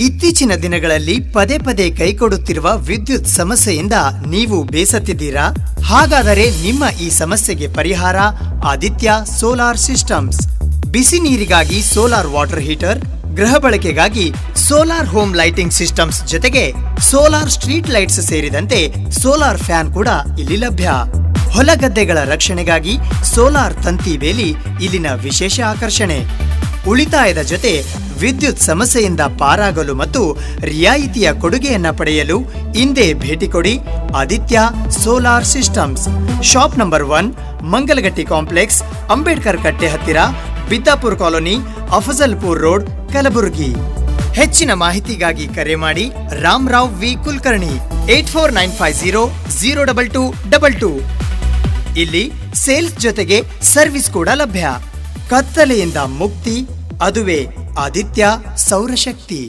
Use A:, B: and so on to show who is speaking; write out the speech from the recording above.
A: ಇತ್ತೀಚಿನ ದಿನಗಳಲ್ಲಿ ಪದೇ ಪದೇ ಕೈಕೊಡುತ್ತಿರುವ ವಿದ್ಯುತ್ ಸಮಸ್ಯೆಯಿಂದ ನೀವು ಬೇಸತ್ತಿದ್ದೀರಾ? ಹಾಗಾದರೆ ನಿಮ್ಮ ಈ ಸಮಸ್ಯೆಗೆ ಪರಿಹಾರ ಆದಿತ್ಯ ಸೋಲಾರ್ ಸಿಸ್ಟಮ್ಸ್. ಬಿಸಿ ನೀರಿಗಾಗಿ ಸೋಲಾರ್ ವಾಟರ್ ಹೀಟರ್, ಗೃಹ ಬಳಕೆಗಾಗಿ ಸೋಲಾರ್ ಹೋಮ್ ಲೈಟಿಂಗ್ ಸಿಸ್ಟಮ್ಸ್ ಜೊತೆಗೆ ಸೋಲಾರ್ ಸ್ಟ್ರೀಟ್ ಲೈಟ್ಸ್ ಸೇರಿದಂತೆ ಸೋಲಾರ್ ಫ್ಯಾನ್ ಕೂಡ ಇಲ್ಲಿ ಲಭ್ಯ. ಹೊಲಗದ್ದೆಗಳ ರಕ್ಷಣೆಗಾಗಿ ಸೋಲಾರ್ ತಂತಿ ಬೇಲಿ ಇಲ್ಲಿನ ವಿಶೇಷ ಆಕರ್ಷಣೆ. ಉಳಿತಾಯದ ಜೊತೆ ವಿದ್ಯುತ್ ಸಮಸ್ಯೆಯಿಂದ ಪಾರಾಗಲು ಮತ್ತು ರಿಯಾಯಿತಿಯ ಕೊಡುಗೆಯನ್ನ ಪಡೆಯಲು ಇಂದೇ ಭೇಟಿ ಕೊಡಿ Aditya solar systems. Shop number 1, Mangalagatti complex, Ambedkar ಕಟ್ಟೆ ಹತ್ತಿರ, ಬಿದ್ದಾಪುರ ಕಾಲೋನಿ, ಅಫಜಲ್ಪುರ್ ರೋಡ್, ಕಲಬುರಗಿ. ಹೆಚ್ಚಿನ ಮಾಹಿತಿಗಾಗಿ ಕರೆ ಮಾಡಿ ರಾಮರಾವ್ ವಿ ಕುಲಕರ್ಣಿ 8495002222. ಇಲ್ಲಿ ಸೇಲ್ಸ್ ಜೊತೆಗೆ ಸರ್ವಿಸ್ ಕೂಡ ಲಭ್ಯ. ಕತ್ತಲೆಯಿಂದ ಮುಕ್ತಿ, ಅದುವೇ ಆದಿತ್ಯ ಸೌರಶಕ್ತಿ.